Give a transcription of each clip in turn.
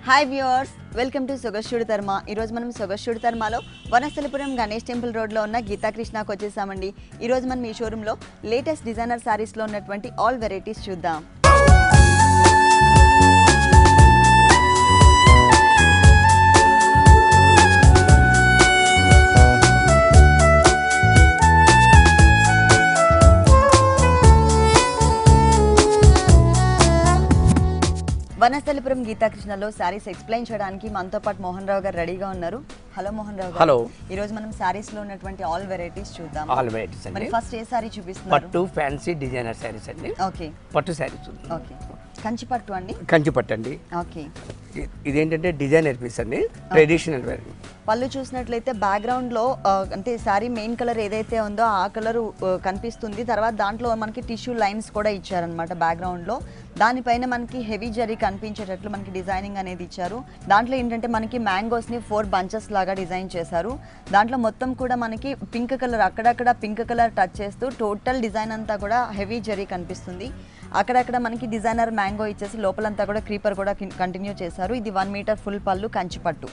Hi viewers, welcome to సొగస్యుడి తర్మ. ఈరోజు మనం సొగస్యుడి తర్మలో వనస్థలిపురం గణేష్ టెంపుల్ రోడ్లో ఉన్న గీతాకృష్ణకు వచ్చేసామండి. ఈరోజు మనం ఈ షోరూంలో లేటెస్ట్ డిజైనర్ శారీస్లో ఉన్నటువంటి ఆల్ వెరైటీస్ చూద్దాం. వనస్థలిపురం గీతాకృష్ణలో శారీస్ ఎక్స్ప్లెయిన్ చేయడానికి మనతో పాటు మోహన్ రావు గారు రెడీగా ఉన్నారు. హలో మోహన్ రావు గారు. హలో. ఈ రోజు మనం శారీస్ లో ఉన్నటువంటి ఆల్ వెరైటీస్ చూద్దాం. ఆల్ వెరైటీస్ అండి. మరి ఫస్ట్ ఏ శారీ చూపిస్తున్నారు? పట్టు ఫ్యాన్సీ డిజైనర్ శారీస్ అండి. ఓకే. పట్టు శారీ చూద్దాం. ఓకే. కంచి పట్టు అండి. కంచి పట్టు అండి. ఓకే. ఇదేంటంటే డిజైనర్ పీస్ అండి, ట్రెడిషనల్ వేర్. పళ్ళు చూసినట్లయితే బ్యాక్గ్రౌండ్ లో అంటే శారీ మెయిన్ కలర్ ఏదైతే ఉందో ఆ కలర్ కనిపిస్తుంది. తర్వాత దాంట్లో మనకి టిష్యూ లైన్స్ కూడా ఇచ్చారనమాట బ్యాక్గ్రౌండ్ లో. దానిపైన మనకి హెవీ జరీ కనిపించేటట్లు మనకి డిజైనింగ్ అనేది ఇచ్చారు. దాంట్లో ఏంటంటే మనకి మ్యాంగోస్ ని 4 బంచెస్ లాగా డిజైన్ చేశారు. దాంట్లో మొత్తం కూడా మనకి పింక్ కలర్, అక్కడక్కడ పింక్ కలర్ టచ్ చేస్తూ టోటల్ డిజైన్ అంతా కూడా హెవీ జరీ కనిపిస్తుంది. అక్కడక్కడ మనకి డిజైనర్ మ్యాంగో ఇచ్చేసి లోపలంతా కూడా క్రీపర్ కూడా కంటిన్యూ చేశారు. ఇది 1 మీటర్ ఫుల్ పళ్ళు కంచి పట్టు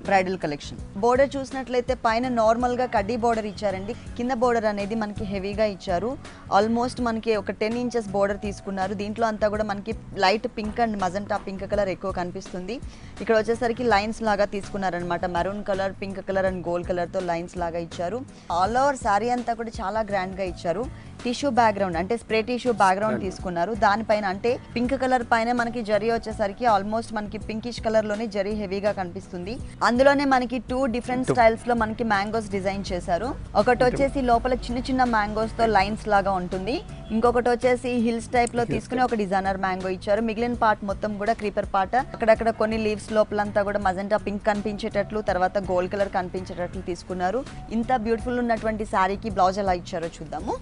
బ్రైడల్ కలెక్షన్. బోర్డర్ చూసినట్లయితే పైన నార్మల్ గా కడ్డీ బోర్డర్ ఇచ్చారండి. కింద బోర్డర్ అనేది మనకి హెవీగా ఇచ్చారు. ఆల్మోస్ట్ మనకి ఒక 10 ఇంచెస్ బోర్డర్ తీసుకున్నారు. దీంట్లో అంతా కూడా మనకి light pink and magenta pink colour ఎక్కువ కనిపిస్తుంది. ఇక్కడ వచ్చేసరికి లైన్స్ లాగా తీసుకున్నారనమాట. Maroon colour, pink colour and gold colour తో లైన్స్ లాగా ఇచ్చారు. ఆల్ ఓవర్ శారీ అంతా కూడా చాలా గ్రాండ్ గా ఇచ్చారు. టిష్యూ బ్యాక్గ్రౌండ్ అంటే స్ప్రే టిష్యూ బ్యాక్గ్రౌండ్ తీసుకున్నారు. దానిపైన అంటే పింక్ కలర్ పైన మనకి జరీ వచ్చేసరికి ఆల్మోస్ట్ మనకి పింకిష్ కలర్ లోనే జరీ హెవీగా కనిపిస్తుంది. అందులోనే మనకి 2 డిఫరెంట్ స్టైల్స్ లో మనకి మ్యాంగోస్ డిజైన్ చేశారు. ఒకటి వచ్చేసి లోపల చిన్న చిన్న మ్యాంగోస్ తో లైన్స్ లాగా ఉంటుంది. ఇంకొకటి వచ్చేసి హిల్స్ టైప్ లో తీసుకుని ఒక డిజైనర్ మ్యాంగో ఇచ్చారు. మిగిలిన పార్ట్ మొత్తం కూడా క్రీపర్ పార్ట్. అక్కడక్కడ కొన్ని లీవ్స్ లోపలంతా కూడా మజెంటా పింక్ కనిపించేటట్లు, తర్వాత గోల్డ్ కలర్ కనిపించేటట్లు తీసుకున్నారు. ఇంత బ్యూటిఫుల్ ఉన్నటువంటి శారీకి బ్లౌజ్ ఎలా ఇచ్చారో చూద్దాము.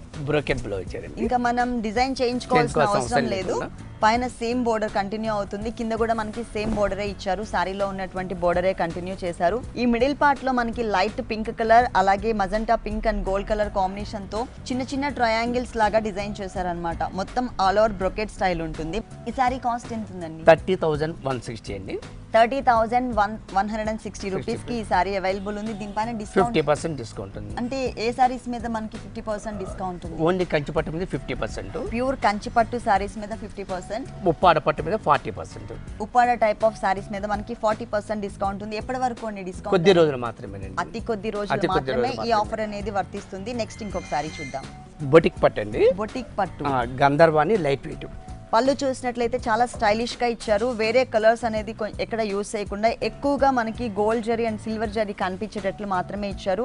ఇంకా మనం డిజైన్ చేయించుకోవాల్సిన అవసరం లేదు. పైన సేమ్ బోర్డర్ కంటిన్యూ అవుతుంది. కింద కూడా మనకి సేమ్ బోర్డరే ఇచ్చారు. శారీలో ఉన్నటువంటి బోర్డరే కంటిన్యూ చేశారు. ఈ మిడిల్ పార్ట్ లో మనకి లైట్ పింక్ కలర్, అలాగే magenta pink and gold colour combination తో చిన్న చిన్న ట్రయాంగిల్స్ లాగా డిజైన్ చేశారనమాట. మొత్తం ఆల్ ఓవర్ బ్రొకెట్ స్టైల్ ఉంటుంది. ఈ శారీ కాస్ట్ ఎంత ఉందండి? 30,160 అండి. 30,160 రూపీస్ కి ఈ సారీ అవైలబుల్ ఉంది. దీనిపైన డిస్కౌంట్ 50% డిస్కౌంట్ ఉంది. అంటే ఏ సారీస్ మీద మనకి 50% డిస్కౌంట్ ఉంది? ఓన్లీ కంచి పట్టు మీద 50%, ప్యూర్ కంచి పట్టు సారీస్ మీద 50%, ఉప్పాడ పట్టు మీద 40%, ఉప్పాడ టైప్ ఆఫ్ సారీస్ మీద మనకి 40% డిస్కౌంట్ ఉంది. ఎప్పటి వరకు అండి డిస్కౌంట్? కొద్ది రోజులు మాత్రమే, అతి కొద్ది రోజులు మాత్రమే ఈ ఆఫర్ అనేది వర్తిస్తుంది. నెక్స్ట్ ఇంకొక సారీ చూద్దాం. బొటిక్ పట్టు అండి. బొటిక్ పట్టు గంధర్వాణి లైట్ వెయిట్. పళ్ళు చూసినట్లయితే చాలా స్టైలిష్ గా ఇచ్చారు. వేరే కలర్స్ అనేది ఎక్కడ యూజ్ చేయకుండా ఎక్కువగా మనకి gold zari and silver zari కనిపించేటట్లు మాత్రమే ఇచ్చారు.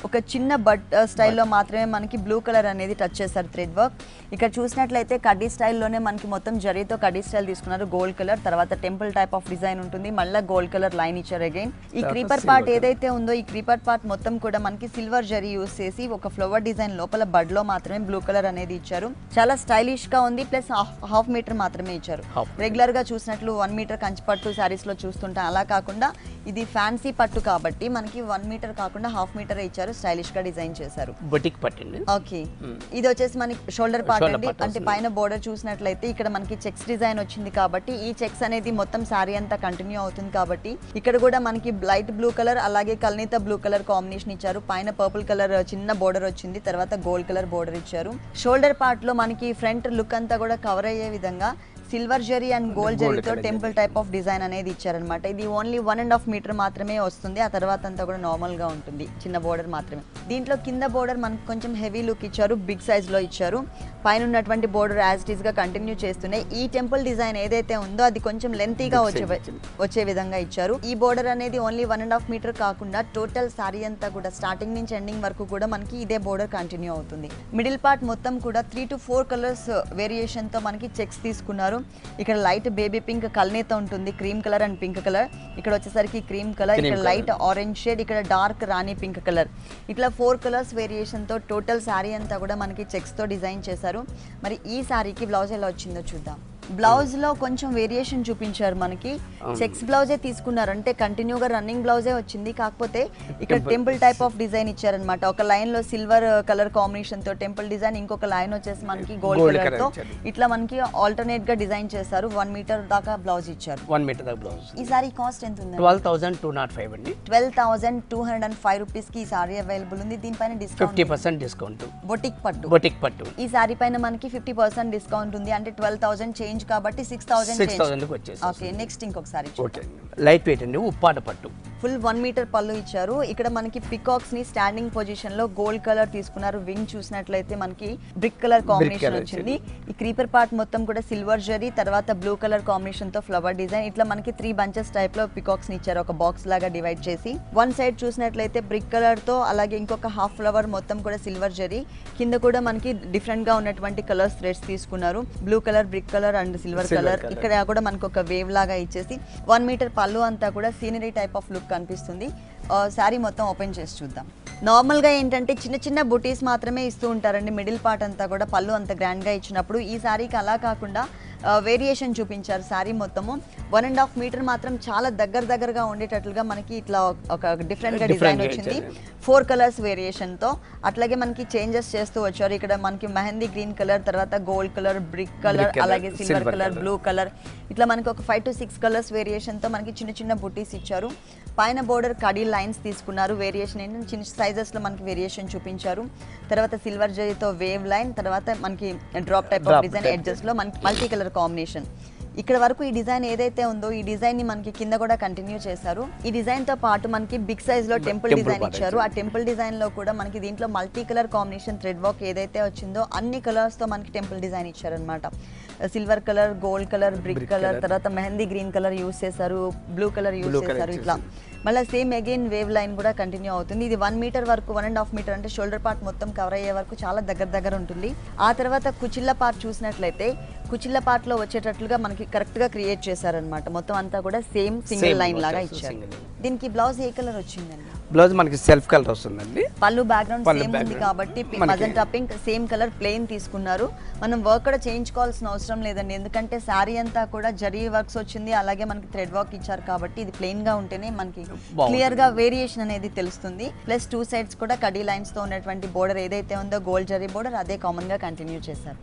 ఒక చిన్న బట్ స్టైల్లో మాత్రమే మనకి బ్లూ కలర్ అనేది టచ్ చేశారు థ్రెడ్ వర్క్. ఇక్కడ చూసినట్లయితే కడ్డీ స్టైల్లోనే మనకి మొత్తం జరీతో కడ్డీ స్టైల్ తీసుకున్నారు. గోల్డ్ కలర్, తర్వాత టెంపుల్ టైప్ ఆఫ్ డిజైన్ ఉంటుంది. మళ్ళీ గోల్డ్ కలర్ లైన్ ఇచ్చారు అగైన్. ఈ క్రీపర్ పార్ట్ ఏదైతే ఉందో ఈ క్రీపర్ పార్ట్ మొత్తం కూడా మనకి సిల్వర్ జరీ యూజ్ చేసి ఒక ఫ్లవర్ డిజైన్ లోపల బడ్ లో మాత్రమే బ్లూ కలర్ అనేది ఇచ్చారు. చాలా స్టైలిష్ గా ఉంది. ప్లస్ హాఫ్ మీటర్ మాత్రమే ఇచ్చారు. రెగ్యులర్ గా చూసినట్లు 1 మీటర్ కంచి పట్టు సారీస్ లో చూస్తుంటాం. అలా కాకుండా ఇది ఫ్యాన్సీ పట్టు కాబట్టి మనకి 1 మీటర్ కాకుండా హాఫ్ మీటర్ ఇచ్చారు. స్టైలిష్ గా డిజైన్ చేశారు. బొటిక్ పట్టు. ఓకే. ఇది వచ్చేసి మనకి షోల్డర్ పార్ట్ అండి. అంటే పైన బోర్డర్ చూసినట్లయితే ఇక్కడ మనకి చెక్స్ డిజైన్ వచ్చింది కాబట్టి ఈ చెక్స్ అనేది మొత్తం సారీ అంతా కంటిన్యూ అవుతుంది కాబట్టి ఇక్కడ కూడా మనకి లైట్ బ్లూ కలర్ అలాగే కల్నీత బ్లూ కలర్ కాంబినేషన్ ఇచ్చారు. పైన పర్పుల్ కలర్ చిన్న బోర్డర్ వచ్చింది. తర్వాత గోల్డ్ కలర్ బోర్డర్ ఇచ్చారు. షోల్డర్ పార్ట్ లో మనకి ఫ్రంట్ లుక్ అంతా కూడా కవర్ అయ్యే విధంగా సిల్వర్ జరీ అండ్ గోల్డ్ జరీతో టెంపుల్ టైప్ ఆఫ్ డిజైన్ అనేది ఇచ్చారనమాట. ఇది ఓన్లీ 1.5 మీటర్ మాత్రమే వస్తుంది. ఆ తర్వాత అంతా కూడా నార్మల్ గా ఉంటుంది. చిన్న బోర్డర్ మాత్రమే. దీంట్లో కింద బోర్డర్ మనకు కొంచెం హెవీ లుక్ ఇచ్చారు. బిగ్ సైజ్ లో ఇచ్చారు. పైన ఉన్నటువంటి బోర్డర్ యాజ్ ఇట్ ఈస్ గా కంటిన్యూ చేస్తున్నాయి. ఈ టెంపుల్ డిజైన్ ఏదైతే ఉందో అది కొంచెం లెంతీగా వచ్చే విధంగా ఇచ్చారు. ఈ బోర్డర్ అనేది ఓన్లీ 1.5 మీటర్ కాకుండా టోటల్ సారీ అంతా కూడా స్టార్టింగ్ నుంచి ఎండింగ్ వరకు కూడా మనకి ఇదే బోర్డర్ కంటిన్యూ అవుతుంది. మిడిల్ పార్ట్ మొత్తం కూడా 3 to 4 కలర్స్ వేరియేషన్ తో మనకి చెక్స్ తీసుకున్నారు. ఇక్కడ లైట్ బేబీ పింక్ కల్నేత ఉంటుంది. Cream colour and pink colour. ఇక్కడ వచ్చేసరికి క్రీమ్ కలర్, ఇక్కడ లైట్ ఆరెంజ్ షేడ్, ఇక్కడ డార్క్ రాణి పింక్ కలర్. ఇట్లా 4 కలర్స్ వేరియేషన్ తో టోటల్ శారీ అంతా కూడా మనకి చెక్స్ తో డిజైన్ చేశారు. మరి ఈ శారీకి బ్లౌజ్ ఎలా వచ్చిందో చూద్దాం. బ్లౌజ్ లో కొంచెం వేరియేషన్ చూపించారు మనకి. చెక్స్ బ్లౌజే తీసుకున్నారు, అంటే కంటిన్యూగా రన్నింగ్ బ్లౌజే వచ్చింది. కాకపోతే ఇక్కడ టెంపుల్ టైప్ ఆఫ్ డిజైన్ ఇచ్చారనమాట. ఒక లైన్ లో సిల్వర్ కలర్ కాంబినేషన్ తో టెంపుల్ డిజైన్, ఇంకొక లైన్ వచ్చేసి మనకి గోల్డ్ కలర్ తో ఇట్లా మనకి ఆల్టర్నేట్ గా డిజైన్ చేశారు. 1 మీటర్ దాకా బ్లౌజ్ ఇచ్చారు. 1 మీటర్ దాకా బ్లౌజ్. ఈ సారీ కాస్ట్ ఎంత ఉంది? 12,205 అండి. 12,205 రూపీస్ కి ఈ సారీ అవైలబుల్ ఉంది. దీనిపైన డిస్కౌంట్ 50% డిస్కౌంట్. బొటిక్ పట్టు. ఈ సారీ పైన మనకి 50% డిస్కౌంట్ ఉంది. అంటే 12,000 చేంజ్ కాబట్టి 6,000 వచ్చేసి. ఓకే, నెక్స్ట్ ఇంకొకసారి ఓకే, లైట్ వెయిట్ అండి, ఉప్పాడ పట్టు. ఫుల్ 1 మీటర్ పళ్ళు ఇచ్చారు. ఇక్కడ మనకి పికాక్స్ ని స్టాండింగ్ పొజిషన్ లో గోల్డ్ కలర్ తీసుకున్నారు. వింగ్ చూసినట్లయితే మనకి బ్రిక్ కలర్ కాంబినేషన్ వచ్చింది. ఈ క్రీపర్ పార్ట్ మొత్తం కూడా సిల్వర్ జరీ, తర్వాత బ్లూ కలర్ కాంబినేషన్ తో ఫ్లవర్ డిజైన్. ఇట్లా మనకి 3 బంచెస్ టైప్ లో పికాక్స్ ని ఇచ్చారు, ఒక బాక్స్ లాగా డివైడ్ చేసి. వన్ సైడ్ చూసినట్లయితే బ్రిక్ కలర్ తో, అలాగే ఇంకొక హాఫ్ ఫ్లవర్ మొత్తం కూడా సిల్వర్ జరీ. కింద కూడా మనకి డిఫరెంట్ గా ఉన్నటువంటి కలర్స్ థ్రెడ్స్ తీసుకున్నారు. Blue colour, brick colour and silver colour. ఇక్కడ కూడా మనకు ఒక వేవ్ లాగా ఇచ్చేసి 1 మీటర్ పళ్ళు అంతా కూడా సీనరీ టైప్ ఆఫ్ లుక్ కనిపిస్తుంది. శారీ మొత్తం ఓపెన్ చేసి చూద్దాం. నార్మల్గా ఏంటంటే చిన్న చిన్న బుటీస్ మాత్రమే ఇస్తూ ఉంటారండి మిడిల్ పార్ట్ అంతా కూడా, పళ్ళు అంత గ్రాండ్గా ఇచ్చినప్పుడు. ఈ శారీకి అలా కాకుండా వేరియేషన్ చూపించారు. శారీ మొత్తము 1.5 మీటర్ మాత్రం చాలా దగ్గరగా ఉండేటట్లుగా మనకి ఇట్లా ఒక డిఫరెంట్గా డిజైన్ వచ్చింది. 4 కలర్స్ వేరియేషన్తో. అట్లాగే మనకి చేంజెస్ చేస్తూ వచ్చారు. ఇక్కడ మనకి మెహందీ గ్రీన్ కలర్, తర్వాత గోల్డ్ కలర్, బ్రిక్ కలర్, అలాగే సిల్వర్ కలర్, బ్లూ కలర్, ఇట్లా మనకి ఒక 5 to 6 కలర్స్ వేరియేషన్తో మనకి చిన్న చిన్న బుటీస్ ఇచ్చారు. పైన బోర్డర్ కడీ లైన్స్ తీసుకున్నారు. వేరియేషన్ ఏంటంటే చిన్న సైజెస్లో మనకి వేరియేషన్ చూపించారు. తర్వాత సిల్వర్ జరీతో వేవ్ లైన్, తర్వాత మనకి డ్రాప్ టైప్ ఆఫ్ డిజైన్ ఎడ్జెస్లో మనకి మల్టీ కలర్ కాంబినేషన్. ఇక్కడ వరకు ఈ డిజైన్ ఏదైతే ఉందో ఈ డిజైన్ ని మనకి కింద కూడా కంటిన్యూ చేశారు. ఈ డిజైన్ తో పాటు మనకి బిగ్ సైజ్ లో టెంపుల్ డిజైన్ ఇచ్చారు. ఆ టెంపుల్ డిజైన్ లో కూడా మనకి దీంట్లో multi colour combination thread work ఏదైతే వచ్చిందో అన్ని కలర్స్ తో మనకి టెంపుల్ డిజైన్ ఇచ్చారు అనమాట. Silver colour, gold colour, brick colour, తర్వాత మెహందీ గ్రీన్ కలర్ యూస్ చేశారు, బ్లూ కలర్ యూస్ చేశారు. ఇట్లా మళ్ళీ సేమ్ అగైన్ వేవ్ లైన్ కూడా కంటిన్యూ అవుతుంది. ఇది 1 మీటర్ వరకు, 1.5 మీటర్ అంటే షోల్డర్ పార్ట్ మొత్తం కవర్ అయ్యే వరకు చాలా దగ్గర ఉంటుంది. ఆ తర్వాత కుచిళ్ళ పార్ట్ చూసినట్లయితే కుచిళ్ళ పార్ట్ లో వచ్చేటట్లుగా మనకి కరెక్ట్ గా క్రియేట్ చేశారనమాట. మొత్తం అంతా కూడా సేమ్ సింగిల్ లైన్ లాగా ఇచ్చారు. దీనికి బ్లౌజ్ ఏ కలర్ వచ్చిందండి? బ్లౌజ్ మనకి సెల్ఫ్ కలర్ వస్తుందండి. పళ్ళు బ్యాక్గ్రౌండ్ సేమ్ ఉంది కాబట్టి magenta pink same colour plain తీసుకున్నారు. మనం వర్క్ కూడా చేయించుకోవాల్సిన అవసరం లేదండి, ఎందుకంటే శారీ అంతా కూడా జరీ వర్క్స్ వచ్చింది, అలాగే మనకి థ్రెడ్ వర్క్ ఇచ్చారు కాబట్టి ఇది ప్లెయిన్ గా ఉంటేనే మనకి క్లియర్ గా వేరియేషన్ అనేది తెలుస్తుంది. ప్లస్ 2 సైడ్స్ కూడా కడీ లైన్స్ తో ఉన్నటువంటి బోర్డర్ ఏదైతే ఉందో గోల్డ్ జరీ బోర్డర్ అదే కామన్ గా కంటిన్యూ చేశారు.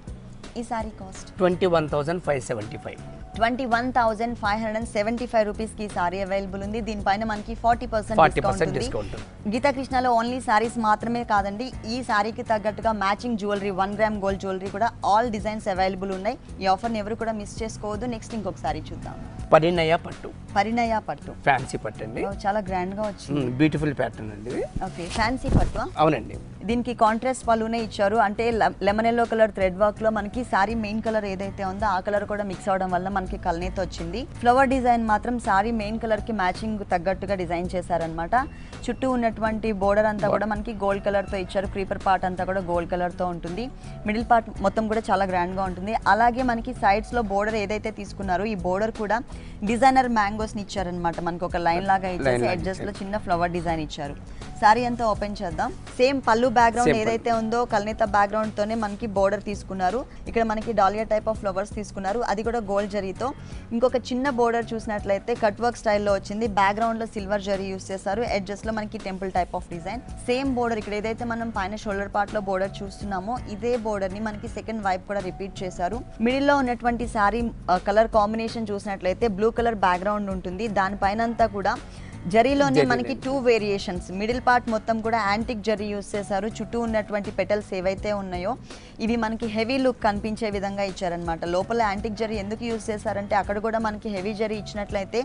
ఈ సారీ కాస్ట్ 21,575. 21,575 రూపీస్ కి సారీ అవైలబుల్ ఉంది. దీనిపైన మనకి 40% డిస్కౌంట్ ఉంది. గీతా కృష్ణలో ఓన్లీ సారీస్ మాత్రమే కాదండి, ఈ సారీకి తగ్గట్టుగా matching jewellery 1 gram gold jewellery కూడా ఆల్ డిజైన్స్ అవైలబుల్ ఉన్నాయి. ఈ ఆఫర్ని ఎవరు కూడా మిస్ చేసుకోవద్దు. నెక్స్ట్ ఇంకొక సారీ చూద్దాం. పరిణయ పట్టు ఫ్యాన్సీ పట్టు అండి. చాలా గ్రాండ్ గా వచ్చింది, బ్యూటిఫుల్ ప్యాటర్న్ అండి. ఓకే, ఫ్యాన్సీ పట్టు. అవునండి. దీనికి కాంట్రాస్ట్ పళ్ళునే ఇచ్చారు. అంటే lemon yellow colour thread work లో మనకి సారీ మెయిన్ కలర్ ఏదైతే ఉందో ఆ కలర్ కూడా మిక్స్ అవడం వల్ల మనకి కల్నేత వచ్చింది. ఫ్లవర్ డిజైన్ మాత్రం సారీ మెయిన్ కలర్ కి మ్యాచింగ్ తగ్గట్టుగా డిజైన్ చేశారనమాట. చుట్టూ ఉన్నటువంటి బోర్డర్ అంతా కూడా మనకి గోల్డ్ కలర్ తో ఇచ్చారు. క్రీపర్ పార్ట్ అంతా కూడా గోల్డ్ కలర్ తో ఉంటుంది. మిడిల్ పార్ట్ మొత్తం కూడా చాలా గ్రాండ్ గా ఉంటుంది. అలాగే మనకి సైడ్స్ లో బోర్డర్ ఏదైతే తీసుకున్నారో ఈ బోర్డర్ కూడా డిజైనర్ మ్యాంగోస్ ని ఇచ్చారనమాట. మనకి ఒక లైన్ లాగా ఇచ్చేసి ఎడ్జెస్ లో చిన్న ఫ్లవర్ డిజైన్ ఇచ్చారు. సారీ అంతా ఓపెన్ చేద్దాం. సేమ్ పళ్ళు బ్యాక్గ్రౌండ్ ఏదైతే ఉందో కల్నేత బ్యాక్గ్రౌండ్ తోనే మనకి బోర్డర్ తీసుకున్నారు. ఇక్కడ మనకి డాలియా టైప్ ఆఫ్ ఫ్లవర్స్ తీసుకున్నారు, అది కూడా గోల్డ్ జరీతో. ఇంకొక చిన్న బోర్డర్ చూసినట్లయితే కట్ వర్క్ స్టైల్లో వచ్చింది. బ్యాక్గ్రౌండ్ లో సిల్వర్ జరీ యూస్ చేశారు. ఎడ్జెస్ లో మనకి temple type of design. Same border ఇక్కడ ఏదైతే మనం పైన షోల్డర్ పార్ట్ లో బోర్డర్ చూస్తున్నామో ఇదే బోర్డర్ ని మనకి సెకండ్ వైపు కూడా రిపీట్ చేశారు. మిడిల్ లో ఉన్నటువంటి సారీ కలర్ కాంబినేషన్ చూసినట్లయితే బ్లూ కలర్ బ్యాక్గ్రౌండ్ ఉంటుంది. దానిపైన అంతా కూడా జరీలోనే మనకి 2 వేరియేషన్స్. మిడిల్ పార్ట్ మొత్తం కూడా యాంటిక్ జరీ యూస్ చేశారు. చుట్టూ ఉన్నటువంటి పెటల్స్ ఏవైతే ఉన్నాయో ఇవి మనకి హెవీ లుక్ కనిపించే విధంగా ఇచ్చారనమాట. లోపల యాంటిక్ జరీ ఎందుకు యూస్ చేశారంటే అక్కడ కూడా మనకి హెవీ జరీ ఇచ్చినట్లయితే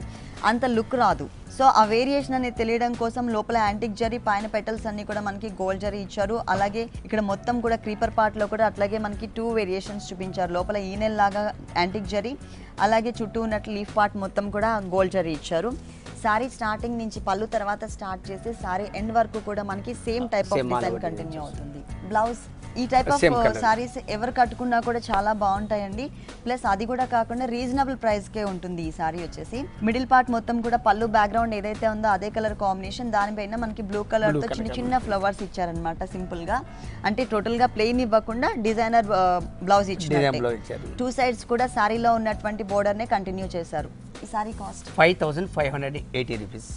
అంత లుక్ రాదు. సో ఆ వేరియేషన్ అనేది తెలియడం కోసం లోపల యాంటిక్ జరీ, పైన పెటల్స్ అన్ని కూడా మనకి గోల్డ్ జరీ ఇచ్చారు. అలాగే ఇక్కడ మొత్తం కూడా క్రీపర్ పార్ట్ లో కూడా అట్లాగే మనకి 2 వేరియేషన్స్ చూపించారు. లోపల ఈనెల్ లాగా యాంటిక్ జరీ, అలాగే చుట్టూ ఉన్నట్లు లీఫ్ పార్ట్ మొత్తం కూడా గోల్డ్ జరీ ఇచ్చారు. సారీ స్టార్టింగ్ నుంచి పళ్ళు తర్వాత స్టార్ట్ చేసి సారీ ఎండ్ వరకు కూడా మనకి same type of design continue అవుతుంది. బ్లౌజ్ ఈ type of Same colour. Saris ఎవరు కట్టుకున్నా కూడా చాలా బాగుంటాయండి. ప్లస్ అది కూడా కాకుండా రీజనబుల్ ప్రైస్కే ఉంటుంది ఈ సారీ వచ్చేసి. మిడిల్ పార్ట్ మొత్తం కూడా పళ్ళు బ్యాక్గ్రౌండ్ ఏదైతే ఉందో అదే కలర్ కాంబినేషన్, దానిపైన మనకి బ్లూ కలర్ తో చిన్న చిన్న ఫ్లవర్స్ ఇచ్చారనమాట సింపుల్ గా. అంటే టోటల్ గా ప్లెయిన్ ఇవ్వకుండా డిజైనర్ బ్లౌజ్ ఇచ్చారు. 2 సైడ్స్ కూడా సారీలో ఉన్నటువంటి బోర్డర్ నే కంటిన్యూ చేశారు. ఈ సారీ కాస్ట్ 5580 రూపీస్.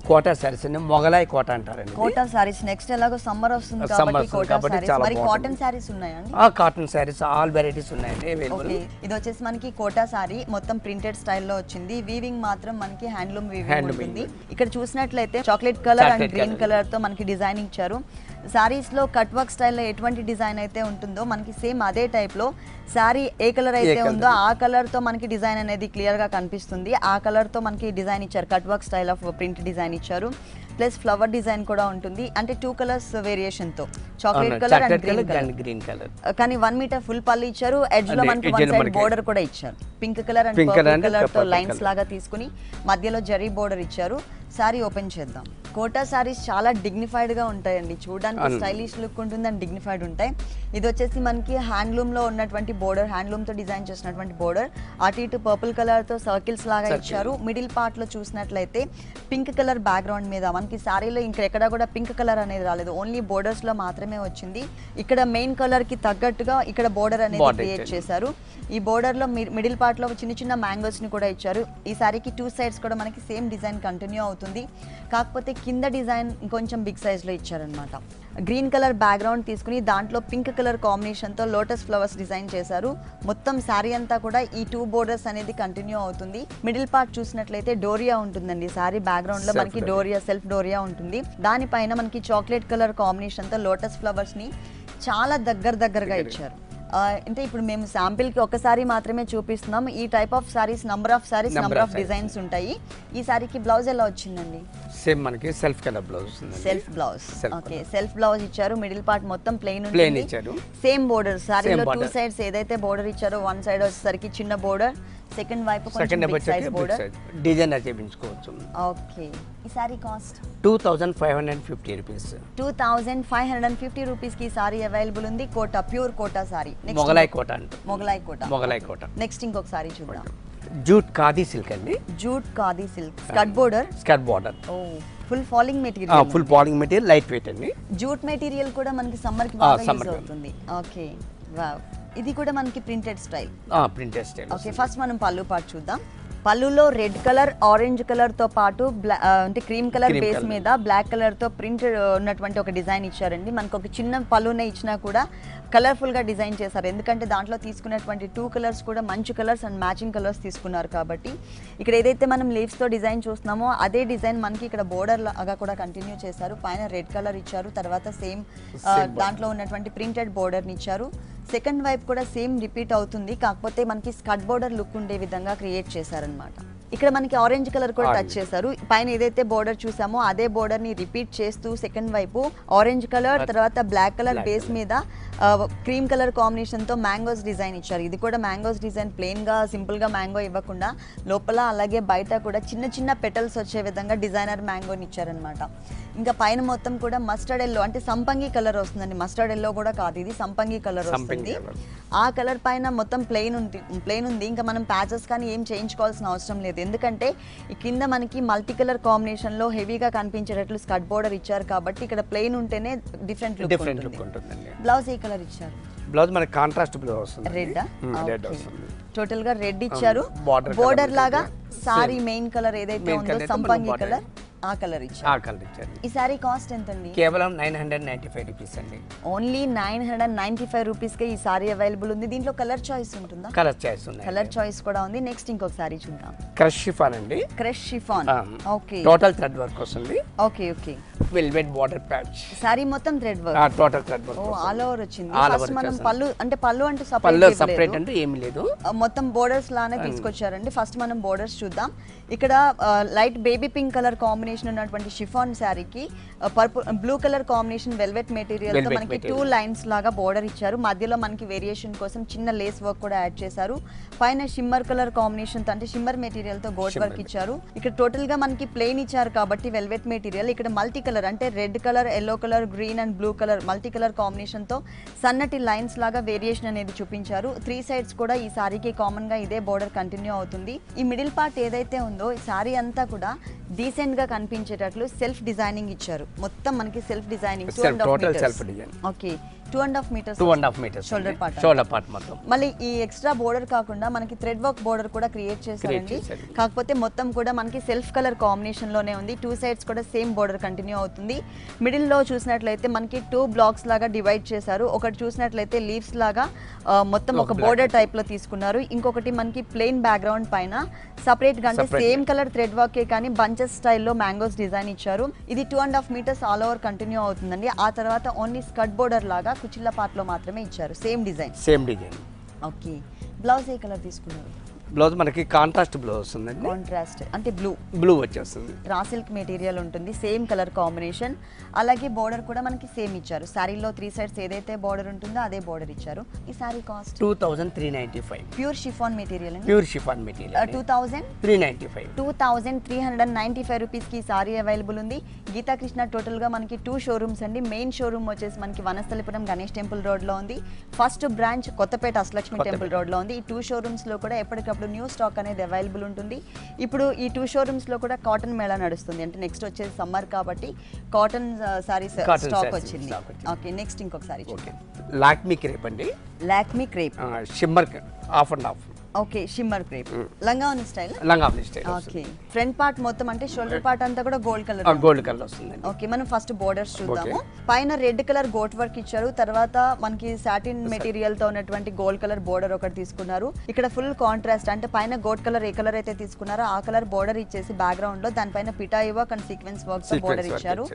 కోటా సారీస్ అండి, మొగలాయి కోట అంటారండి. కోటా సారీస్ నెక్స్ట్ ఎలాగో సమ్మర్ వస్తుంది కాబట్టి కోటా సారీస్. మరి కాటన్ సారీస్ ఉన్నాయండి? కాటన్ సారీస్ ఆల్ వెరైటీస్ ఉన్నాయండి అవైలబుల్. ఇది వచ్చేసి మనకి కోటా సారీ మొత్తం ప్రింటెడ్ స్టైల్లో వచ్చింది. వీవింగ్ మాత్రం మనకి హ్యాండ్లూమ్ వీవింగ్ ఉంటుంది. ఇక్కడ చూసినట్లయితే chocolate colour and green colour తో మనకి డిజైన్ ఇచ్చారు. సారీస్ లో కట్ వర్క్ స్టైల్లో ఎటువంటి డిజైన్ అయితే ఉంటుందో మనకి సేమ్ అదే టైప్ లో సారీ ఏ కలర్ అయితే ఉందో ఆ కలర్ తో మనకి డిజైన్ అనేది క్లియర్ గా కనిపిస్తుంది. ఆ కలర్ తో మనకి డిజైన్ ఇచ్చారు, cut work style of print design ఇచ్చారు. ప్లస్ ఫ్లవర్ డిజైన్ కూడా ఉంటుంది. అంటే 2 కలర్స్ వేరియేషన్ తో chocolate colour and green colour. కానీ 1 మీటర్ ఫుల్ పళ్ళు ఇచ్చారు. ఎడ్జ్ లో మనకి 1 సైడ్ బోర్డర్ కూడా ఇచ్చారు. Pink colour and purple colour తో లైన్స్ లాగా తీసుకుని మధ్యలో జరీ బోర్డర్ ఇచ్చారు. సారీ ఓపెన్ చేద్దాం. కోటా సారీస్ చాలా డిగ్నిఫైడ్ గా ఉంటాయండి, చూడడానికి స్టైలిష్ లుక్ ఉంటుంది అండ్ డిగ్నిఫైడ్ ఉంటాయి. ఇది వచ్చేసి మనకి హ్యాండ్లూమ్ లో ఉన్నటువంటి బోర్డర్, హ్యాండ్లూమ్ తో డిజైన్ చేసినటువంటి బోర్డర్. అటు ఇటు పర్పుల్ కలర్ తో సర్కిల్స్ లాగా ఇచ్చారు. మిడిల్ పార్ట్ లో చూసినట్లయితే పింక్ కలర్ బ్యాక్గ్రౌండ్ మీద మనకి సారీలో ఇంకెక్కడ కూడా పింక్ కలర్ అనేది రాలేదు, ఓన్లీ బోర్డర్స్ లో మాత్రమే వచ్చింది. ఇక్కడ మెయిన్ కలర్ కి తగ్గట్టుగా ఇక్కడ బోర్డర్ అనేది క్రియేట్ చేశారు. ఈ బోర్డర్ లో మిడిల్ పార్ట్ లో చిన్న చిన్న మ్యాంగోస్ ని కూడా ఇచ్చారు. ఈ సారీకి 2 సైడ్స్ కూడా మనకి సేమ్ డిజైన్ కంటిన్యూ అవుతుంది. కాకపోతే కింద డిజైన్ కొంచెం బిగ్ సైజ్ లో ఇచ్చారనమాట. గ్రీన్ కలర్ బ్యాక్గ్రౌండ్ తీసుకుని దాంట్లో పింక్ కలర్ కాంబినేషన్ తో లోటస్ ఫ్లవర్స్ డిజైన్ చేశారు. మొత్తం సారీ అంతా కూడా ఈ 2 బోర్డర్స్ అనేది కంటిన్యూ అవుతుంది. మిడిల్ పార్ట్ చూసినట్లయితే డోరియా ఉంటుందండి. సారీ బ్యాక్గ్రౌండ్ లో మనకి డోరియా, సెల్ఫ్ డోరియా ఉంటుంది. దానిపైన మనకి చాక్లెట్ కలర్ కాంబినేషన్ తో లోటస్ ఫ్లవర్స్ ని చాలా దగ్గరగా ఇచ్చారు. అంటే ఇప్పుడు మేము శాంపిల్ కి ఒకసారి మాత్రమే చూపిస్తున్నాం. ఈ type of saris number of designs ఉంటాయి. ఈ సారీకి బ్లౌజ్ ఎలా వచ్చిందండి? సేమ్ మనకి సెల్ఫ్ కలర్ బ్లౌజ్ ఉంది. Self blouse. Okay, self blouse ఇచ్చారు. మిడిల్ పార్ట్ మొత్తం ప్లెయిన్ ఇచ్చారు. సేమ్ బోర్డర్ సారీలో 2 సైడ్స్ ఏదైతే బోర్డర్ ఇచ్చారో 1 సైడ్ వచ్చేసరికి చిన్న బోర్డర్, సెకండ్ వైపు కొంచెం బిగ్ సైజ్ బోర్డర్. డిజైన్ చేయించుకోవచ్చు. ఓకే, ఈ సారీ కాస్ట్ 2550 రూపీస్. 2550 రూపీస్ కి సారీ అవైలబుల్ ఉంది. కోటా, ప్యూర్ కోటా సారీ. మొగలాయి కోట అంట. మొగలాయి కోట. నెక్స్ట్ ఇంకొక సారీ చూద్దాం. జూట్ ఖాదీ సిల్క్ అండి. Jute khadi silk, skirt border. ఓ, full falling material, light weight అండి. జూట్ మెటీరియల్ కూడా మనకి సమ్మర్ కి బాగా యూస్ అవుతుంది. Okay, wow. ఇది కూడా మనకి ప్రింటెడ్ స్టైల్. ఓకే, ఫస్ట్ మనం పళ్ళు పార్ట్ చూద్దాం. పళ్ళులో రెడ్ కలర్, ఆరెంజ్ కలర్ తో పాటు అంటే క్రీమ్ కలర్ బేస్ మీద బ్లాక్ కలర్ తో ప్రింట్ ఉన్నటువంటి ఒక డిజైన్ ఇచ్చారండి. మనకు ఒక చిన్న పళ్ళునే ఇచ్చినా కూడా కలర్ఫుల్ గా డిజైన్ చేశారు. ఎందుకంటే దాంట్లో తీసుకున్నటువంటి 2 కలర్స్ కూడా మంచి కలర్స్ అండ్ మ్యాచింగ్ కలర్స్ తీసుకున్నారు కాబట్టి. ఇక్కడ ఏదైతే మనం లీవ్స్ తో డిజైన్ చూస్తున్నామో అదే డిజైన్ మనకి ఇక్కడ బోర్డర్ లాగా కూడా కంటిన్యూ చేశారు. పైన రెడ్ కలర్ ఇచ్చారు, తర్వాత సేమ్ దాంట్లో ఉన్నటువంటి ప్రింటెడ్ బోర్డర్ ని ఇచ్చారు. సెకండ్ వైపు కూడా సేమ్ రిపీట్ అవుతుంది, కాకపోతే మనకి స్కర్ట్ బోర్డర్ లుక్ ఉండే విధంగా క్రియేట్ చేశారనమాట. ఇక్కడ మనకి ఆరెంజ్ కలర్ కూడా టచ్ చేశారు. పైన ఏదైతే బోర్డర్ చూసామో అదే బోర్డర్ ని రిపీట్ చేస్తూ సెకండ్ వైపు ఆరెంజ్ కలర్, తర్వాత బ్లాక్ కలర్ బేస్ మీద క్రీమ్ కలర్ కాంబినేషన్ తో మ్యాంగోస్ డిజైన్ ఇచ్చారు. ఇది కూడా మ్యాంగోస్ డిజైన్ ప్లెయిన్ గా సింపుల్ గా మ్యాంగో ఇవ్వకుండా లోపల అలాగే బయట కూడా చిన్న చిన్న పెటల్స్ వచ్చే విధంగా డిజైనర్ మ్యాంగోని ఇచ్చారనమాట. ఇంకా పైన మొత్తం కూడా మస్టర్డ్ ఎల్లో, అంటే సంపంగి కలర్ వస్తుందండి. మస్టర్డ్ ఎల్లో కూడా కాదు, ఇది సంపంగి కలర్ వస్తుంది. ఆ కలర్ పైన మొత్తం ప్లెయిన్ ఉంది. ఇంకా మనం ప్యాచెస్ కానీ ఏం చేయించుకోవాల్సిన అవసరం లేదు, ఎందుకంటే ఈ కింద మనకి మల్టీ కలర్ కాంబినేషన్ లో హెవీగా కనిపించేటట్లు స్కర్ట్ బోర్డర్ ఇచ్చారు కాబట్టి ఇక్కడ ప్లెయిన్ ఉంటేనే డిఫరెంట్ లుక్ ఉంటుంది. బ్లౌజ్ ఏ కలర్ ఇచ్చారు? బ్లౌజ్ మనకి కాంట్రాస్ట్ బ్లౌజ్ వస్తుంది. రెడ్ టోటల్ గా రెడ్ ఇచ్చారు. బోర్డర్ లాగా సారీ మెయిన్ కలర్ ఏదైతే ఉందో సంపంగి కలర్, ఆ కలర్ ఇచ్చారు. ఈ సారీ కాస్ట్ ఎంత అండి? కేవలం 995 రూపీస్ అండి. ఓన్లీ 995 రూపీస్ కే ఈ సారీ అవైలబుల్ ఉంది. దీంట్లో కలర్ చాయిస్ ఉంటుందా? కలర్ చాయిస్ కూడా ఉంది. నెక్స్ట్ ఇంకొక సారీ చూద్దాం. క్రష్ షిఫాన్ అండి. Crush chiffon. Okay, total thread work వస్తుంది. Okay, velvet border patch. Sari మొత్తం thread work. Total thread work. ఓ, ఆల్ ఓవర్ వచ్చింది. ఫస్ట్ మనం పళ్ళు అంటే సెపరేట్ అంటే ఏమీ లేదు, మొత్తం బోర్డర్స్ లానే తీసుకొచ్చారండి. ఫస్ట్ మనం బోర్డర్స్ చూద్దాం. ఇక్కడ light baby pink colour combination combination ఉన్నటువంటి షిఫాన్ శారీకి purple blue colour combination velvet material తో మనకి 2 లైన్స్ లాగా బోర్డర్ ఇచ్చారు. మధ్యలో మనకి వేరియేషన్ కోసం చిన్న లేస్ వర్క్ కూడా యాడ్ చేశారు. పైన షిమ్మర్ కలర్ కాంబినేషన్ తో అంటే షిమ్మర్ మెటీరియల్ తో గోల్డ్ వర్క్ ఇచ్చారు. ఇక్కడ టోటల్ గా మనకి ప్లెయిన్ ఇచ్చారు కాబట్టి వెల్వెట్ మెటీరియల్, ఇక్కడ మల్టీ కలర్ అంటే red colour, yellow colour, green and blue colour multi colour combination తో సన్నటి లైన్స్ లాగా వేరియేషన్ అనేది చూపించారు. 3 సైడ్స్ కూడా ఈ సారీకి కామన్ గా ఇదే బోర్డర్ కంటిన్యూ అవుతుంది. ఈ మిడిల్ పార్ట్ ఏదైతే ఉందో ఈ సారీ అంతా కూడా డీసెంట్ గా కనిపించేటట్లు సెల్ఫ్ డిజైనింగ్ ఇచ్చారు. మొత్తం మనకి self designing total self design. Okay 2.5 metres 2.5 metres shoulder part మొత్తం. మళ్ళీ ఈ ఎక్స్ట్రా బోర్డర్ కాకుండా మనకి థ్రెడ్ వర్క్ బోర్డర్ కూడా క్రియేట్ చేశారండి. కాకపోతే మొత్తం కూడా మనకి సెల్ఫ్ కలర్ కాంబినేషన్ లోనే ఉంది. 2 సైడ్స్ కూడా సేమ్ బోర్డర్ కంటిన్యూ అవుతుంది. మిడిల్ లో చూసినట్లయితే మనకి 2 బ్లాక్స్ లాగా డివైడ్ చేశారు. ఒకటి చూసినట్లయితే లీవ్స్ లాగా మొత్తం ఒక బోర్డర్ టైప్ లో తీసుకున్నారు. ఇంకొకటి మనకి ప్లెయిన్ బ్యాక్గ్రౌండ్ పైన సపరేట్ గా అంటే సేమ్ కలర్ థ్రెడ్ వర్కే కానీ బంచెస్ స్టైల్లో మ్యాంగోస్ డిజైన్ ఇచ్చారు. ఇది 2.5 మీటర్స్ ఆల్ ఓవర్ కంటిన్యూ అవుతుందండి. ఆ తర్వాత ఓన్లీ స్కర్ట్ బోర్డర్ లాగా కుచిళ్ళ పార్ట్ లో మాత్రమే ఇచ్చారు. Same design. ఓకే బ్లౌజ్ ఏ కలర్ తీసుకున్నారు? బ్లౌజ్ మనకి కాంట్రాస్ట్ బ్లౌజ్ వస్తుందండి. కాంట్రాస్ట్ అంటే బ్లూ వచ్చేస్తుంది. రా సిల్క్ మెటీరియల్ ఉంటుంది, సేమ్ కలర్ కాంబినేషన్. అలాగే బోర్డర్ కూడా మనకి సేమ్ ఇచ్చారు. సారీలో 3 సైడ్స్ ఏదైతే బోర్డర్ ఉంటుందో అదే బోర్డర్ ఇచ్చారు. ఈ sari cost 2395. Pure chiffon material అండి. ప్యూర్ షిఫాన్ మెటీరియల్ 2395 రూపీస్ కి సారీ అవైలబుల్ ఉంది. గీతా కృష్ణ టోటల్ గా మనకి 2 షోరూమ్స్ అండి. మెయిన్ షోరూమ్ వచ్చేసి మనకి వనస్థలిపురం గణేష్ టెంపుల్ రోడ్ లో ఉంది. First branch Kothapet Ashtalakshmi temple road లో ఉంది. ఈ 2 షోరూమ్స్ లో కూడా ఎప్పటికప్పుడు న్యూ స్టాక్ అనేది అవైలబుల్ ఉంటుంది. ఇప్పుడు ఈ 2 షోరూమ్స్ లో కూడా కాటన్ మేళా నడుస్తుంది. అంటే నెక్స్ట్ వచ్చేసి సమ్మర్ కాబట్టి కాటన్ సారీస్ స్టాక్ వచ్చింది. ఓకే నెక్స్ట్ ఇంకొక సారీ లాక్మీ క్రేప్ అండి. Lakme crepe shimmer half and half. Okay shimmer crepe లంగావని స్టైల్. ఓకే ఫ్రంట్ పార్ట్ మొత్తం అంటే షోల్డర్ పార్ట్ అంతా కూడా గోల్డ్ కలర్ వస్తుంది. ఓకే మనం ఫస్ట్ బోర్డర్స్ చూద్దాము. పైన రెడ్ కలర్ గోట్ వర్క్ ఇచ్చారు. తర్వాత మనకి సాటిన్ మెటీరియల్ తో ఉన్నటువంటి గోల్డ్ కలర్ బోర్డర్ ఒకటి తీసుకున్నారు. ఇక్కడ ఫుల్ కాంట్రాస్ట్ అంటే పైన గోట్ కలర్ ఏ కలర్ అయితే తీసుకున్నారో ఆ కలర్ బోర్డర్ ఇచ్చేసి బ్యాక్గ్రౌండ్ లో దానిపైన పిటాయి వర్క్ అండ్ సీక్వెన్స్ వర్క్ తో బోర్డర్ ఇచ్చారు.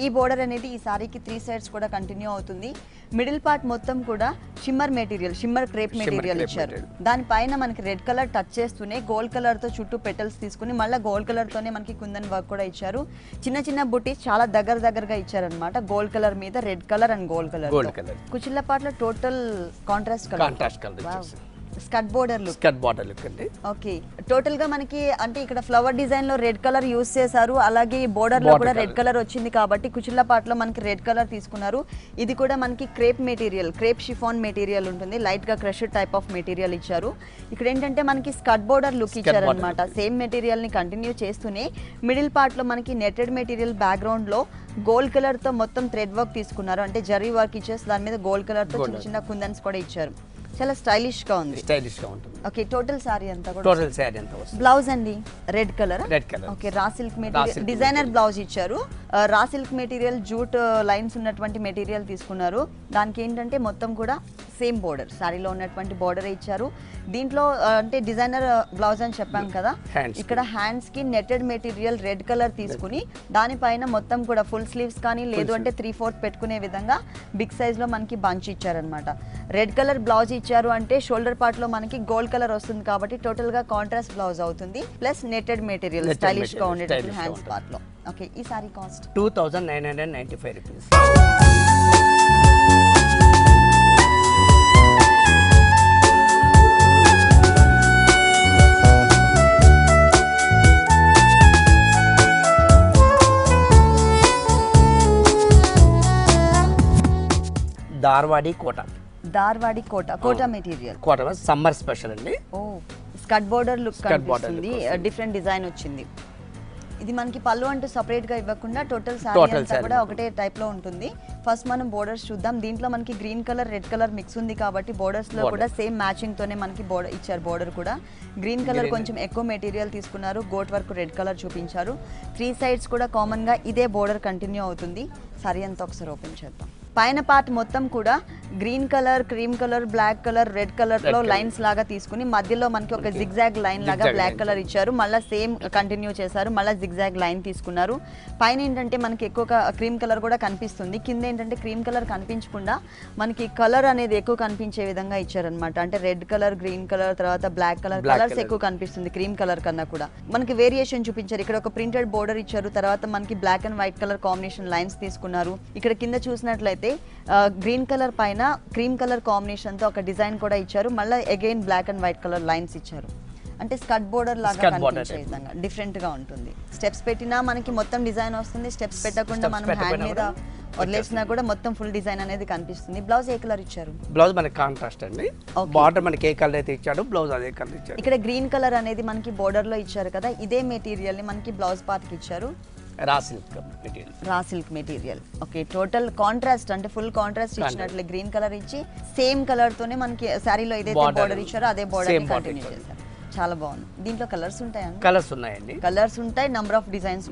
ఈ బోర్డర్ అనేది ఈ సారీకి 3 సైడ్స్ కూడా కంటిన్యూ అవుతుంది. మిడిల్ పార్ట్ మొత్తం కూడా shimmer material, shimmer crepe material ఇచ్చారు. దానిపైన మనకి రెడ్ కలర్ టచ్ చేస్తూనే గోల్డ్ కలర్ తో చుట్టూ పెటల్స్ తీసుకుని మళ్ళీ గోల్డ్ కలర్ తోనే మనకి కుందన్ వర్క్ కూడా ఇచ్చారు. చిన్న చిన్న బుటీస్ చాలా దగ్గరగా ఇచ్చారనమాట. గోల్డ్ కలర్ మీద red colour and gold colour. కుచిళ్ళ పాటలో total contrast colour. Skirt border look అండి. ఓకే టోటల్ గా మనకి అంటే ఇక్కడ ఫ్లవర్ డిజైన్ లో రెడ్ కలర్ యూస్ చేశారు. అలాగే బోర్డర్ లో కూడా రెడ్ కలర్ వచ్చింది కాబట్టి కుచిళ్ళ పాటలో మనకి రెడ్ కలర్ తీసుకున్నారు. ఇది కూడా మనకి crepe material, crepe chiffon material ఉంటుంది. లైట్ గా క్రష్డ్ టైప్ ఆఫ్ మెటీరియల్ ఇచ్చారు. ఇక్కడ ఏంటంటే మనకి స్కర్ట్ బోర్డర్ లుక్ ఇచ్చారు అనమాట. సేమ్ మెటీరియల్ ని కంటిన్యూ చేస్తూనే మిడిల్ పార్ట్ లో మనకి నెటెడ్ మెటీరియల్ బ్యాక్గ్రౌండ్ లో గోల్డ్ కలర్ తో మొత్తం థ్రెడ్ వర్క్ తీసుకున్నారు. అంటే జరీ వర్క్ ఇచ్చేసి దాని మీద గోల్డ్ కలర్ తో చిన్న చిన్న కుందన్స్ కూడా ఇచ్చారు. చాలా స్టైలిష్ గా ఉంది. ఓకే టోటల్ సారీ అంతా కూడా బ్లౌజ్ అండి red colour. Okay raw silk material designer blouse ఇచ్చారు. Raw silk material jute lines ఉన్నటువంటి మెటీరియల్ తీసుకున్నారు. దానికి ఏంటంటే మొత్తం కూడా సేమ్ బోర్డర్ సారీలో ఉన్నటువంటి బోర్డర్ ఇచ్చారు. దీంట్లో అంటే డిజైనర్ బ్లౌజ్ అని చెప్పాం కదా, ఇక్కడ హ్యాండ్స్ కి నెటెడ్ మెటీరియల్ రెడ్ కలర్ తీసుకుని దానిపైన మొత్తం కూడా ఫుల్ స్లీవ్స్ కానీ లేదు అంటే 3/4 పెట్టుకునే విధంగా బిగ్ సైజ్ లో మనకి బంచ్ ఇచ్చారనమాట. రెడ్ కలర్ బ్లౌజ్ ఇచ్చారు అంటే షోల్డర్ పార్ట్ లో మనకి గోల్డ్ కలర్ వస్తుంది కాబట్టి టోటల్ గా కాంట్రాస్ట్ బ్లౌజ్ అవుతుంది. ప్లస్ నెటెడ్ మెటీరియల్ స్టైలిష్ గా ఉండేటట్టు హ్యాండ్స్ పార్ట్ లో. ఓకే ఈ sari cost 2995 rupees. Dharwadi Kota material. Kota summer special అండి. ఓ స్కర్ట్ బోర్డర్ లుక్ కనిపిస్తుంది. డిఫరెంట్ డిజైన్ వచ్చింది. ఇది మనకి పళ్ళు అంటూ సపరేట్ గా ఇవ్వకుండా టోటల్ సారీ అంతా కూడా ఒకటే టైప్ లో ఉంటుంది. ఫస్ట్ మనం బోర్డర్స్ చూద్దాం. దీంట్లో మనకి green colour red colour mix ఉంది కాబట్టి బోర్డర్స్ లో కూడా సేమ్ మ్యాచింగ్ తోనే మనకి బోర్డర్ ఇచ్చారు. బోర్డర్ కూడా గ్రీన్ కలర్ కొంచెం ఎక్కువ మెటీరియల్ తీసుకున్నారు. గోట్ వర్క్ రెడ్ కలర్ చూపించారు. 3 సైడ్స్ కూడా కామన్ గా ఇదే బోర్డర్ కంటిన్యూ అవుతుంది. సారీ అంతా ఒకసారి ఓపెన్ చేద్దాం. పైన పార్ట్ మొత్తం కూడా green colour, cream colour, black colour, red colour లో లైన్స్ లాగా తీసుకుని మధ్యలో మనకి ఒక జిగ్జాగ్ లైన్ లాగా బ్లాక్ కలర్ ఇచ్చారు. మళ్ళీ సేమ్ కంటిన్యూ చేశారు, మళ్ళీ జిగ్జాగ్ లైన్ తీసుకున్నారు. పైన ఏంటంటే మనకి ఎక్కువ క్రీమ్ కలర్ కూడా కనిపిస్తుంది, కింద ఏంటంటే క్రీమ్ కలర్ కనిపించకుండా మనకి కలర్ అనేది ఎక్కువ కనిపించే విధంగా ఇచ్చారనమాట. అంటే రెడ్ కలర్, గ్రీన్ కలర్, తర్వాత బ్లాక్ కలర్ కలర్స్ ఎక్కువ కనిపిస్తుంది క్రీమ్ కలర్ కన్నా కూడా. మనకి వేరియేషన్ చూపించారు. ఇక్కడ ఒక ప్రింటెడ్ బోర్డర్ ఇచ్చారు, తర్వాత మనకి black and white colour combination lines తీసుకున్నారు. ఇక్కడ కింద చూసినట్లయితే గ్రీన్ కలర్ పైన క్రీమ్ కలర్ కాంబినేషన్ తో ఒక డిజైన్ కూడా ఇచ్చారు. మళ్ళీ again black and white colour lines ఇచ్చారు. అంటే స్కర్ట్ బోర్డర్ లాగా కనిపించే విధంగా డిఫరెంట్ గా ఉంటుంది. స్టెప్స్ పెట్టినా మనకి మొత్తం డిజైన్ వస్తుంది, స్టెప్స్ పెట్టకుండా మనం హ్యాండ్ మీద వదిలేసినా కూడా మొత్తం ఫుల్ డిజైన్ అనేది కనిపిస్తుంది. బ్లౌజ్ ఏ కలర్ ఇచ్చారు? బ్లౌజ్ మనకి కాంట్రాస్ట్ అండి. బార్డర్ మనకి ఏ కలర్ అయితే ఇచ్చాడు బ్లౌజ్ అదే కలర్ ఇచ్చారు. ఇక్కడ గ్రీన్ కలర్ అనేది మనకి బోర్డర్ లో ఇచ్చారు కదా, ఇదే మెటీరియల్ ని మనకి బ్లౌజ్ పార్ట్ కి ఇచ్చారు. రా సిల్క్ మెటీరియల్, రా silk material. Okay, total contrast అంటే ఫుల్ కాంట్రాస్ట్ ఇచ్చినట్లు గ్రీన్ కలర్ ఇచ్చి సేమ్ కలర్ తోనే మనకి శారీలో ఏదైతే బోర్డర్ ఇచ్చారో అదే బోర్డర్ కంటిన్యూ చేశారు. చాలా బాగుంది. దీంట్లో కలర్స్ ఉంటాయండి? కలర్స్ ఉన్నాయండి, కలర్స్ ఉంటాయి, నంబర్ ఆఫ్ డిజైన్స్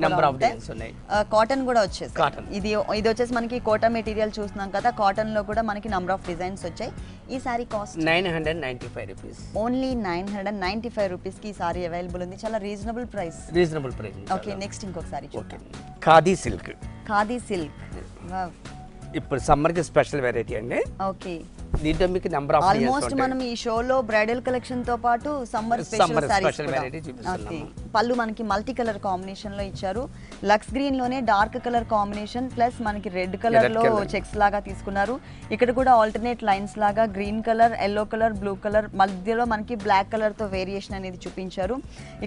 ఉన్నాయి. కాటన్ కూడా వచ్చేసి కాటన్ ఇది వచ్చేసి మనకి కోటా మెటీరియల్ చూస్తున్నాం కదా, కాటన్ లో కూడా మనకి నంబర్ ఆఫ్ డిజైన్స్ వచ్చాయి. ఈ sari cost 995 rupees, only 995 rupees కి ఈ సారీ అవైలబుల్ ఉంది. చాలా రీజనబుల్ ప్రైస్. ఓకే, నెక్స్ట్ ఇంకొక సారీ చూద్దాం. ఖాదీ సిల్క్. ఖాదీ సిల్క్ ఇప్పుడు సమ్మర్ కి స్పెషల్ వెరైటీ అండి. ఓకే, దీంట్లో మీకు నెంబర్ ఆఫ్ ఆల్మోస్ట్ మనం ఈ షోలో బ్రైడల్ కలెక్షన్ తో పాటు సమ్మర్ స్పెషల్ సారీస్ కూడా. పళ్ళు మనకి మల్టీ కలర్ కాంబినేషన్ లో ఇచ్చారు. లక్స్ గ్రీన్ లోనే డార్క్ కలర్ కాంబినేషన్ ప్లస్ మనకి రెడ్ కలర్ లో చెక్స్ లాగా తీసుకున్నారు. ఇక్కడ కూడా ఆల్టర్నేట్ లైన్స్ లాగా green colour, yellow colour, blue colour, మధ్యలో మనకి బ్లాక్ కలర్ తో వేరియేషన్ అనేది చూపించారు.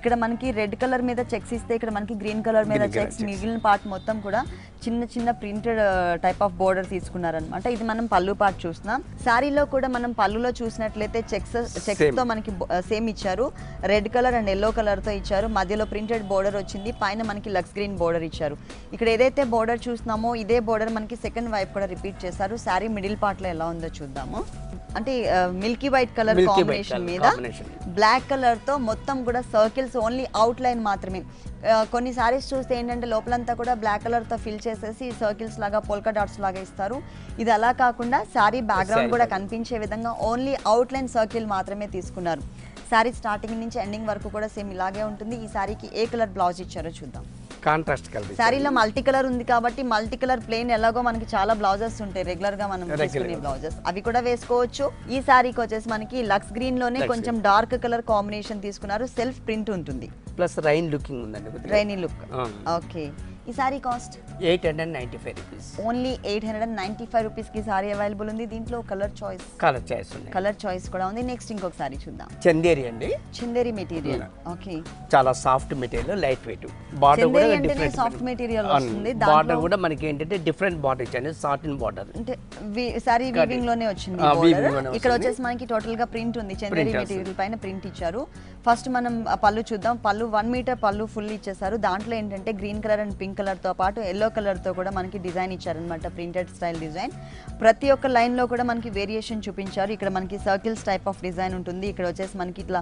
ఇక్కడ మనకి రెడ్ కలర్ మీద చెక్స్ ఇస్తే ఇక్కడ మనకి గ్రీన్ కలర్ మీద చెక్స్, మిగిలిన పార్ట్ మొత్తం కూడా చిన్న చిన్న ప్రింటెడ్ టైప్ ఆఫ్ బోర్డర్ తీసుకున్నారనమాట. ఇది మనం పళ్ళు పార్ట్ చూస్తున్నాం. శారీలో కూడా మనం పళ్ళులో చూసినట్లయితే చెక్స్ తో మనకి సేమ్ ఇచ్చారు. Red colour and yellow colour తో ఇచ్చారు. మధ్యలో ప్రింటెడ్ బోర్డర్ వచ్చింది, పైన మనకి లక్స్ గ్రీన్ బోర్డర్ ఇచ్చారు. ఇక్కడ ఏదైతే బోర్డర్ చూస్తున్నామో ఇదే బోర్డర్ మనకి సెకండ్ వైపు కూడా రిపీట్ చేశారు. శారీ మిడిల్ పార్ట్ లో ఎలా ఉందో చూద్దాము. అంటే మిల్కీ వైట్ కలర్ కాంబినేషన్ మీద బ్లాక్ కలర్ తో మొత్తం కూడా సర్కిల్స్, ఓన్లీ అవుట్ లైన్ మాత్రమే. కొన్ని సారీస్ చూస్తే ఏంటంటే లోపలంతా కూడా బ్లాక్ కలర్ తో ఫిల్ చేసేసి సర్కిల్స్ లాగా, పోల్కా డాట్స్ లాగా ఇస్తారు. ఇది అలా కాకుండా సారీ బ్యాక్గ్రౌండ్ కూడా కనిపించే విధంగా ఓన్లీ అవుట్ లైన్ సర్కిల్ మాత్రమే తీసుకున్నారు. సారీ స్టార్టింగ్ నుంచి ఎండింగ్ వరకు కూడా సేమ్ ఇలాగే ఉంటుంది. ఈ సారీకి ఏ కలర్ బ్లౌజ్ ఇచ్చారో చూద్దాం. Contrast colour. సారీలో మల్టీ కలర్ ఉంది కాబట్టి మల్టీ కలర్ ప్లెయిన్ ఎలాగో మనకి చాలా బ్లౌజెస్ ఉంటాయి రెగ్యులర్ గా మనం వేసుకునే బ్లౌజెస్, అవి కూడా వేసుకోవచ్చు. ఈ సారీకి వచ్చేసి మనకి లక్స్ గ్రీన్ లోనే కొంచెం డార్క్ కలర్ కాంబినేషన్ తీసుకున్నారు. సెల్ఫ్ ప్రింట్ ఉంటుంది, ప్లస్ రైన్ లుకింగ్ ఉందండి, రైనీ లుక్. ఓకే, ఈ sari cost 895 rupees, only 895 rupees కి సారీ అవైలబుల్ ఉంది. దీంట్లో కలర్ చాయిస్ కూడా ఉంది. నెక్స్ట్ ఇంకొక సారీ చూద్దాం. చందేరి అండి, చందేరి మెటీరియల్. ఓకే, చాలా soft material, light wait. Border కూడా డిఫరెంట్ సాఫ్ట్ మెటీరియల్ వస్తుంది. బార్డర్ కూడా మనకి ఏంటంటే డిఫరెంట్ బార్డర్ ఇచ్చారు, సాటిన్ బార్డర్. అంటే సారీ వీవింగ్ లోనే వచ్చింది బార్డర్. ఇక్కడ వచ్చేసి మనకి టోటల్ గా ప్రింట్ ఉంది, చందేరి మెటీరియల్ పైన ప్రింట్ ఇచ్చారు. ఫస్ట్ మనం పళ్ళు చూద్దాం. పళ్ళు 1 మీటర్ పళ్ళు ఫుల్ ఇచ్చేసారు. దాంట్లో ఏంటంటే green colour and pink colour తో పాటు ఎల్లో కలర్ తో కూడా మనకి డిజైన్ ఇచ్చారనమాట, ప్రింటెడ్ స్టైల్ డిజైన్. ప్రతి ఒక్క లైన్ లో కూడా మనకి వేరియేషన్ చూపించారు. ఇక్కడ మనకి సర్కిల్స్ టైప్ ఆఫ్ డిజైన్ ఉంటుంది. ఇక్కడ వచ్చేసి మనకి ఇట్లా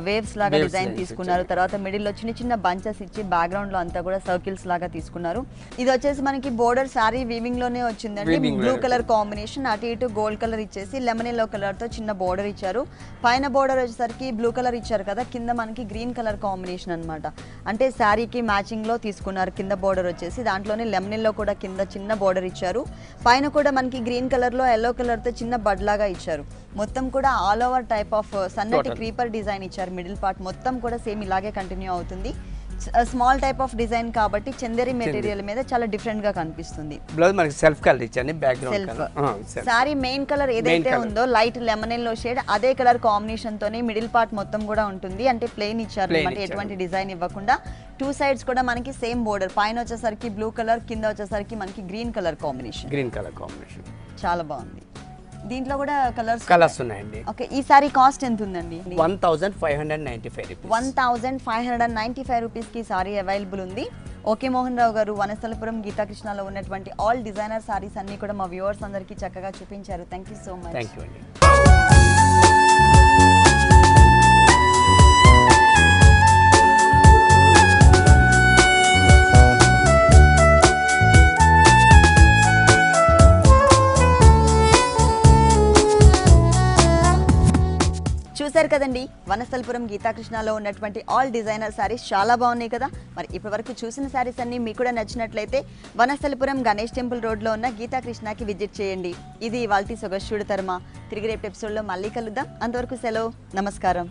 వేవ్స్ లాగా డిజైన్ తీసుకున్నారు. తర్వాత మిడిల్ లో చిన్న చిన్న బంచెస్ ఇచ్చి బ్యాక్గ్రౌండ్ లో అంతా కూడా సర్కిల్స్ లాగా తీసుకున్నారు. ఇది వచ్చేసి మనకి బోర్డర్ సారీ వీవింగ్ లోనే వచ్చిందండి. బ్లూ కలర్ కాంబినేషన్, అటు ఇటు గోల్డ్ కలర్ ఇచ్చేసి లెమన్ ఎల్లో కలర్ తో చిన్న బోర్డర్ ఇచ్చారు. పైన బోర్డర్ వచ్చేసరికి బ్లూ కలర్ ఇచ్చారు కదా, కింద మనకి గ్రీన్ కలర్ కాంబినేషన్ అనమాట. అంటే శారీకి మ్యాచింగ్ లో తీసుకున్నారు. కింద బోర్డర్ వచ్చేసి దాంట్లోనే లెమన్ లో కూడా కింద చిన్న బోర్డర్ ఇచ్చారు. పైన కూడా మనకి గ్రీన్ కలర్ లో ఎల్లో కలర్ తో చిన్న బడ్ లాగా ఇచ్చారు. మొత్తం కూడా ఆల్ ఓవర్ టైప్ ఆఫ్ సన్నటి క్రీపర్ డిజైన్ ఇచ్చారు. మిడిల్ పార్ట్ మొత్తం కూడా సేమ్ ఇలాగే కంటిన్యూ అవుతుంది. స్మాల్ టైప్ ఆఫ్ డిజైన్ కాబట్టి చందేరి మెటీరియల్ మీద చాలా డిఫరెంట్ గా కనిపిస్తుంది. బ్లౌజ్ మనకి సెల్ఫ్ కలర్ ఇచ్చారు, background colour. Sorry main colour ఏదైతే ఉందో లైట్ లెమన్ ఎల్లో షేడ్, అదే కలర్ కాంబినేషన్ తోనే మిడిల్ పార్ట్ మొత్తం కూడా ఉంటుంది. అంటే ప్లెయిన్ ఇచ్చారు అన్నమాట, ఎటువంటి డిజైన్ ఇవ్వకుండా. 2 సైడ్స్ కూడా మనకి సేమ్ బోర్డర్, పైన వచ్చేసరికి బ్లూ కలర్, కింద వచ్చేసరికి మనకి గ్రీన్ కలర్ కాంబినేషన్. చాలా బాగుంది. దీంట్లో కూడా కలర్స్ ఉన్నాయండి. ఓకే, ఈ సారీ కాస్ట్ ఎంత ఉందండి? 1595 రూపీస్. 1595 రూపీస్ కి సారీ అవైలబుల్ ఉంది. ఓకే మోహన్ రావు గారు, వనస్థలపురం గీతాకృష్ణలో ఉన్నటువంటి ఆల్ డిజైనర్ సారీస్ అన్ని కూడా మా వ్యూవర్స్ అందరికీ చక్కగా చూపించారు. Thank you so much. Thank you అండి. చూశారు కదండి, వనస్థలపురం గీతాకృష్ణలో ఉన్నటువంటి ఆల్ డిజైనర్ శారీస్ చాలా బాగున్నాయి కదా. మరి ఇప్పటివరకు చూసిన శారీస్ అన్ని మీకు కూడా నచ్చినట్లయితే వనస్థలపురం గణేష్ టెంపుల్ రోడ్లో ఉన్న గీతాకృష్ణకి విజిట్ చేయండి. ఇది ఇవాల్టి సొగస్యుడు తర్మ. తిరిగి రేపు ఎపిసోడ్లో మళ్ళీ కలుద్దాం. అంతవరకు సెలవు, నమస్కారం.